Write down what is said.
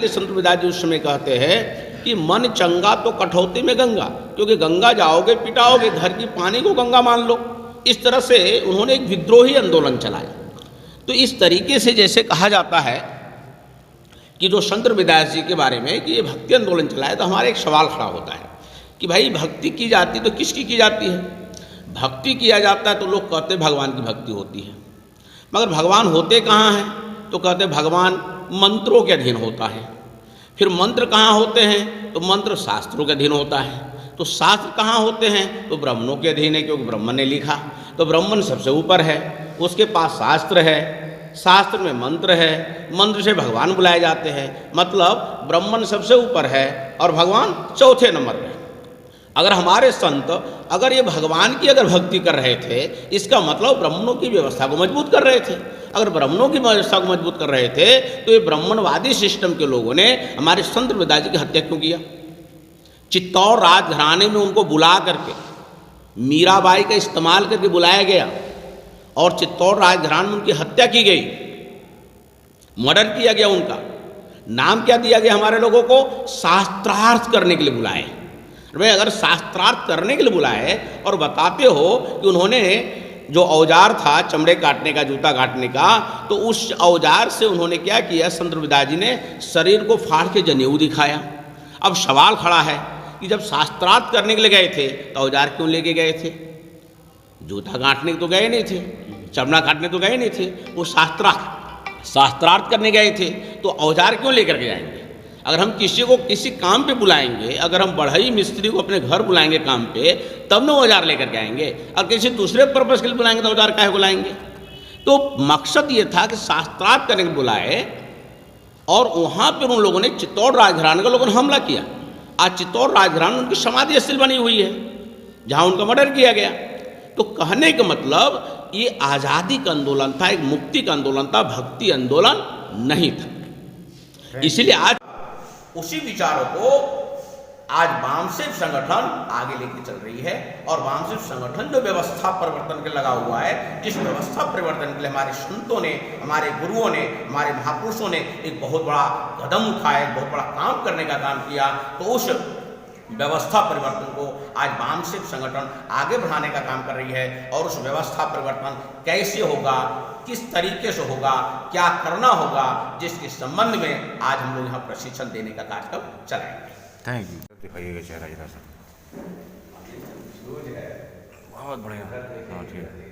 के लिए संत रविदास जी उस समय कहते हैं कि मन चंगा तो कठौती में गंगा, क्योंकि गंगा जाओगे पिटाओगे, घर की पानी को गंगा मान लो। इस तरह से उन्होंने एक विद्रोही आंदोलन चलाया। तो इस तरीके से जैसे कहा जाता है कि जो संत रविदास जी के बारे में कि ये भक्ति आंदोलन चलाया, तो हमारा एक सवाल खड़ा होता है कि भाई भक्ति की जाती तो किसकी की जाती है? भक्ति किया जाता है तो लोग कहते भगवान की भक्ति होती है, मगर भगवान होते कहाँ हैं? तो कहते भगवान मंत्रों के अधीन होता है। फिर मंत्र कहाँ होते हैं? तो मंत्र शास्त्रों के अधीन होता है। तो शास्त्र कहाँ होते हैं? तो ब्राह्मणों के अधीन है, क्योंकि ब्राह्मण ने लिखा। तो ब्राह्मण सबसे ऊपर है, उसके पास शास्त्र है, शास्त्र में मंत्र है, मंत्र से भगवान बुलाए जाते हैं। मतलब ब्राह्मण सबसे ऊपर है और भगवान चौथे नंबर पे। अगर हमारे संत अगर ये भगवान की अगर भक्ति कर रहे थे, इसका मतलब ब्राह्मणों की व्यवस्था को मजबूत कर रहे थे। अगर ब्राह्मणों की व्यवस्था को मजबूत कर रहे थे तो ये ब्राह्मणवादी सिस्टम के लोगों ने हमारे संत रविदास जी की हत्या क्यों किया? चित्तौड़ राजघराने में उनको बुला करके मीराबाई का इस्तेमाल करके बुलाया गया और चित्तौड़ राजघराने में उनकी हत्या की गई, मर्डर किया गया। उनका नाम क्या दिया गया? हमारे लोगों को शास्त्रार्थ करने के लिए बुलाए। भाई अगर शास्त्रार्थ करने के लिए बुलाए और बताते हो कि उन्होंने जो औजार था चमड़े काटने का, जूता काटने का, तो उस औजार से उन्होंने क्या किया? संत रविदास जी ने शरीर को फाड़ के जनेऊ दिखाया। अब सवाल खड़ा है कि जब शास्त्रार्थ करने के लिए गए थे तो औजार क्यों लेके गए थे? जूता काटने तो गए नहीं थे, चमड़ा काटने तो गए नहीं थे, वो शास्त्रार्थ करने गए थे, तो औजार क्यों लेकर के जाएंगे? अगर हम किसी को किसी काम पे बुलाएंगे, अगर हम बढ़ई मिस्त्री को अपने घर बुलाएंगे काम पे, तब ना औजार लेकर के आएंगे। और किसी दूसरे पर्पज़ के लिए बुलाएंगे तो औजार काहे बुलाएंगे? तो मकसद ये था कि शास्त्रार्थ करने के बुलाए और वहाँ पर उन लोगों ने चित्तौड़ राजघराने का लोगों ने हमला किया। आज चित्तौड़ राजघराने में उनकी समाधि स्थल बनी हुई है जहाँ उनका मर्डर किया गया। तो कहने का मतलब ये आज़ादी का आंदोलन था, एक मुक्ति का आंदोलन था, भक्ति आंदोलन नहीं था। इसलिए आज उसी विचारों को आज वामसेव संगठन आगे लेके चल रही है और वामसेव संगठन जो व्यवस्था परिवर्तन के लगा हुआ है, जिस व्यवस्था परिवर्तन के लिए हमारे संतों ने, हमारे गुरुओं ने, हमारे महापुरुषों ने एक बहुत बड़ा कदम उठाया, एक बहुत बड़ा काम करने का काम किया, तो उस व्यवस्था परिवर्तन को आज वामसेव संगठन आगे बढ़ाने का काम कर रही है। और उस व्यवस्था परिवर्तन कैसे होगा, किस तरीके से होगा, क्या करना होगा, जिसके संबंध में आज हम लोग यहाँ प्रशिक्षण देने का कार्यक्रम चलाएंगे। Thank you. दिखाइएगा चेहरा जरा सा। बहुत बढ़िया। हाँ ठीक है।